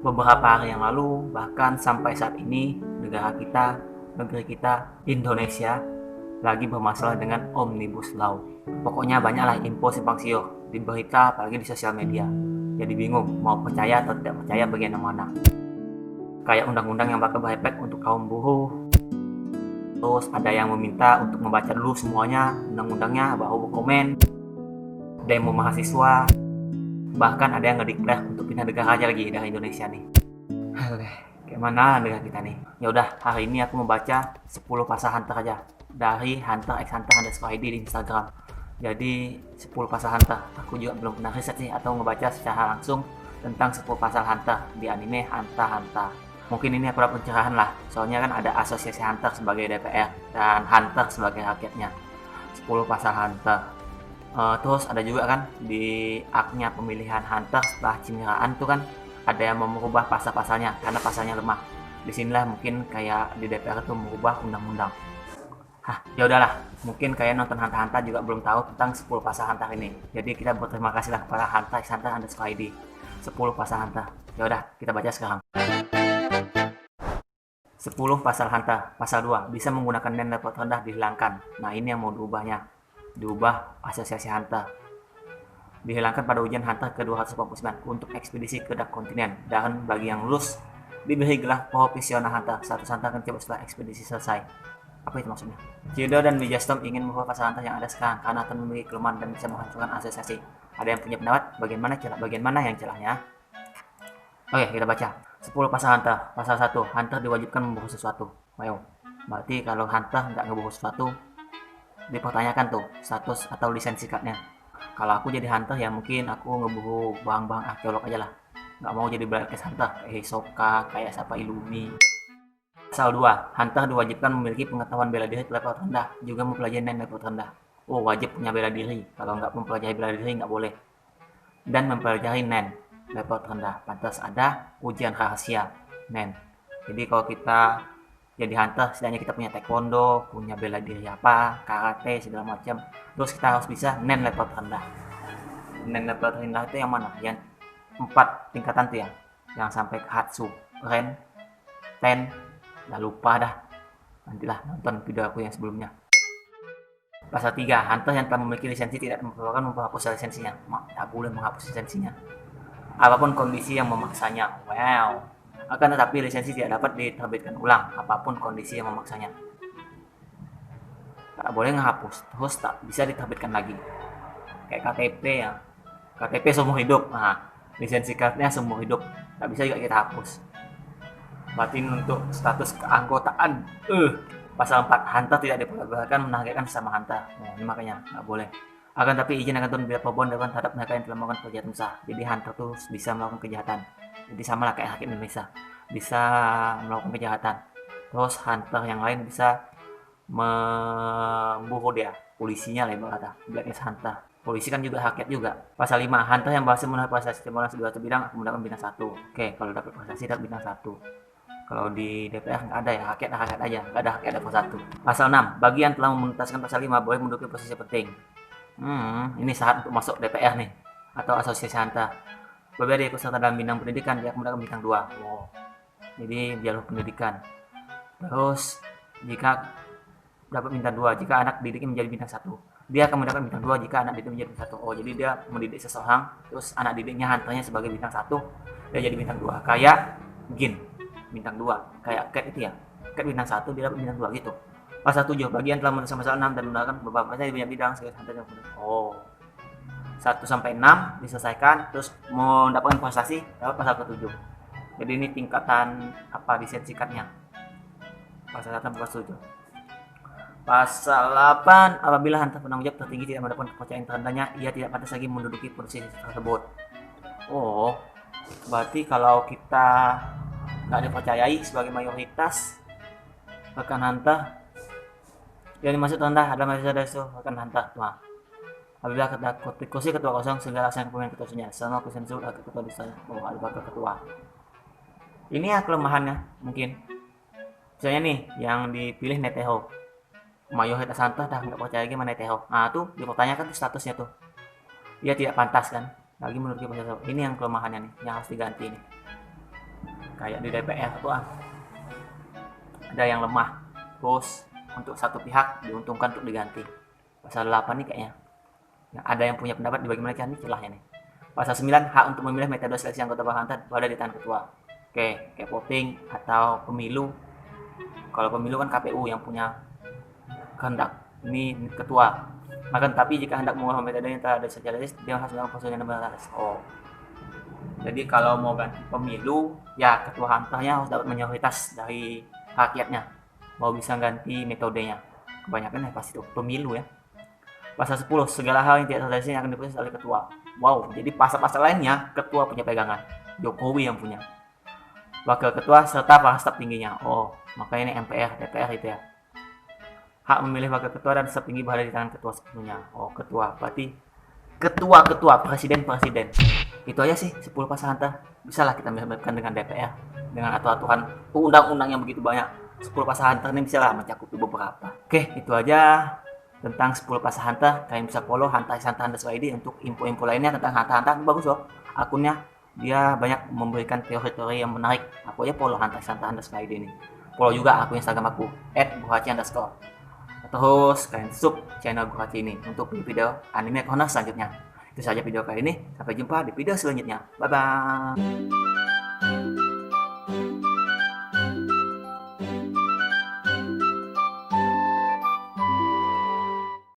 Beberapa hari yang lalu, bahkan sampai saat ini, negeri kita, Indonesia, lagi bermasalah dengan Omnibus Law. Pokoknya banyaklah info simpang siur di berita, apalagi di sosial media. Jadi bingung mau percaya atau tidak percaya bagian yang mana. Kayak undang-undang yang bakal berefek untuk kaum buruh. Terus ada yang meminta untuk membaca dulu semuanya undang-undangnya, baru komen. Demo mahasiswa. Bahkan ada yang ngedeklar untuk pindah negara aja lagi dari Indonesia nih. Kayak mana negara kita nih? Ya udah, hari ini aku membaca 10 pasal Hunter aja dari Hunter x Hunter _id di Instagram. Jadi 10 pasal Hunter. Aku juga belum pernah riset sih atau ngebaca secara langsung tentang 10 pasal Hunter di anime Hunter x Hunter. Mungkin ini aku dapat pencerahan lah. Soalnya kan ada asosiasi Hunter sebagai DPR dan Hunter sebagai rakyatnya. 10 pasal Hunter. Terus ada juga kan di aknya pemilihan Hunter setelah cinilaan tuh kan ada yang mau merubah pasal-pasalnya karena pasalnya lemah. Disinilah mungkin kayak di DPR tuh merubah undang-undang. Ya udahlah, mungkin kayak nonton Hunter x Hunter juga belum tahu tentang 10 pasal Hunter ini. Jadi kita berterima kasih lah kepada Hunter x Hunter _id 10 pasal Hunter. Ya udah, kita baca sekarang. 10 pasal Hunter. Pasal 2, bisa menggunakan nen level rendah dihilangkan. Nah, ini yang mau diubahnya. Diubah asosiasi Hunter. Dihilangkan pada ujian Hunter ke-249 untuk ekspedisi ke Dark Continent. Dan bagi yang lulus, diberi gelar profesional Hunter. Status Hunter akan dicabut setelah ekspedisi selesai. Apa itu maksudnya? Jido dan Wijastom ingin mengubah pasal Hunter yang ada sekarang karena akan memiliki kelemahan dan bisa menghancurkan asosiasi. Ada yang punya pendapat bagian mana yang celahnya? Oke, kita baca. 10 pasal Hunter. Pasal 1, Hunter diwajibkan memburu sesuatu. Ayo. Berarti kalau Hunter nggak ngeburu sesuatu, dipertanyakan tuh status atau lisensi cardnya. Kalau aku jadi Hunter ya mungkin aku ngeburu barang-barang arkeolog aja lah. Nggak mau jadi broadcast Hunter kayak Hisoka, kayak siapa Illumi. Pasal 2, Hunter diwajibkan memiliki pengetahuan bela diri level rendah, juga mempelajari nen level rendah. Oh, wajib punya bela diri. Kalau nggak mempelajari bela diri nggak boleh. Dan mempelajari nen level rendah. Pantas ada ujian rahasia nen. Jadi kalau kita jadi Hunter, setidaknya kita punya taekwondo, punya bela diri apa, karate, segala macam. Terus kita harus bisa nen level rendah. Nen level rendah itu yang mana? Yang 4 tingkatan tuh ya. Yang sampai ke Hatsu, Ren, Ten, udah lupa dah. Nantilah nonton video aku yang sebelumnya. Pasal 3, Hunter yang telah memiliki lisensi tidak diperlukan menghapus lisensinya. Tak boleh menghapus lisensinya. Apapun kondisi yang memaksanya. Wow. Akan tetapi lisensi tidak dapat diterbitkan ulang apapun kondisi yang memaksanya. Tak boleh menghapus, terus tak bisa diterbitkan lagi. Kayak KTP ya. KTP seumur hidup. Nah, lisensi cardnya seumur hidup. Tak bisa juga kita hapus. Berarti untuk status keanggotaan. Pasal 4, Hunter tidak diperbolehkan menargetkan sesama Hunter. Nah, ini makanya nggak boleh. Akan tapi izin akan turun bila perbuatan dilakukan terhadap mereka yang telah melakukan kejahatan besar. Jadi Hunter tuh bisa melakukan kejahatan. Jadi sama lah kayak hakim Indonesia. Bisa melakukan kejahatan. Terus Hunter yang lain bisa memburu dia. Polisinya lah ibaratnya. Blacklist Hunter. Polisi kan juga rakyat juga. Pasal 5, Hunter yang berhasil menarik prestasi stimulans di suatu bidang akan mendapatkan bintang 1. Oke, kalau dapat prestasi dapat bintang 1. Kalau di DPR nggak ada ya, rakyat aja, nggak ada rakyat level 1. Pasal 6, bagi yang telah menuntaskan pasal 5 boleh menduduki posisi penting. Ini syarat untuk masuk DPR nih, atau asosiasi Hunter. Berbeda dia ikut serta dalam bidang pendidikan, dia akan mendapatkan bintang 2. Wow. Jadi jalur pendidikan. Terus jika dapat bintang 2, jika anak didiknya menjadi bintang 1. Dia akan mendapatkan bintang 2 jika anak didiknya menjadi bintang 1. Oh, jadi dia mendidik seseorang, terus anak didiknya Hunternya sebagai bintang 1, dia jadi bintang 2. Kayak Gin, bintang 2. Kayak Cat itu ya. Cat bintang 1, dia dapat bintang 2 gitu. Pasal 7, bagian telah menuliskan pasal 6 dan menggunakan beberapa pasal di banyak bidang sebagai Hunter yang benar. Oh. 1 sampai 6 diselesaikan, terus mendapatkan prestasi dapat pasal ke-7. Jadi ini tingkatan apa lisensi cardnya. Pasal 1 sampai pasal 7. Pasal 8, apabila Hunter penanggung jawab tertinggi tidak mendapatkan kepercayaan terendahnya, ia tidak pantas lagi menduduki posisi tersebut. Oh, berarti kalau kita nggak dipercayai sebagai mayoritas rekan Hunter, yang dimaksud rendah adalah mahasiswa rekan Hunter. Nah, apabila kursi ketua kosong segala laksanakan pemain ketuanya sama konsensus agar ketua bisa ada bakal ketua. Ini ya kelemahannya mungkin. Misalnya nih yang dipilih Neteho, mayoritas Hunter dah nggak percaya lagi sama Neteho. Nah tuh dipertanyakan tuh statusnya tuh, dia tidak pantas kan lagi menurut pasal. Ini yang kelemahannya nih yang harus diganti nih. kayak di DPR tuh ada yang lemah, terus untuk satu pihak diuntungkan untuk diganti. Pasal 8 nih kayaknya. Nah, ada yang punya pendapat dibagi mereka nih celahnya nih. Pasal 9 hak untuk memilih metode seleksi anggota bawahan berada di tangan ketua. Oke, kayak voting atau pemilu. Kalau pemilu kan KPU yang punya kehendak. Ini ketua. Maka tapi jika hendak mengubah metode yang telah disosialisasi, dia harus melakukan proses yang benar. Oh. Jadi kalau mau ganti pemilu, ya ketua hantanya harus dapat mayoritas dari rakyatnya. Mau bisa ganti metodenya. Kebanyakan ya pasti itu pemilu ya. Pasal 10, segala hal yang tidak terjadi akan diputus oleh ketua. Wow, jadi pasal-pasal lainnya ketua punya pegangan. Jokowi yang punya. Wakil ketua serta para staf tingginya. Oh, makanya ini MPR, DPR itu ya. Hak memilih wakil ketua dan staf tinggi berada di tangan ketua sepenuhnya. Oh, ketua. Berarti ketua, presiden. Itu aja sih 10 pasal hantar. Bisalah kita mirip-miripkan dengan DPR. Dengan aturan undang-undang yang begitu banyak. 10 pasal hantar ini bisa lah mencakup beberapa. Oke, itu aja tentang 10 pasal Hunter. Kalian bisa follow Hunter_ID untuk info-info lainnya tentang Hunter. Bagus loh akunnya, dia banyak memberikan teori-teori yang menarik. Aku aja follow Hunter_ID ini. Follow juga akun Instagram aku @buhaci_. Terus kalian sub channel Buhaci ini untuk video anime corner selanjutnya. Itu saja video kali ini, sampai jumpa di video selanjutnya. Bye bye.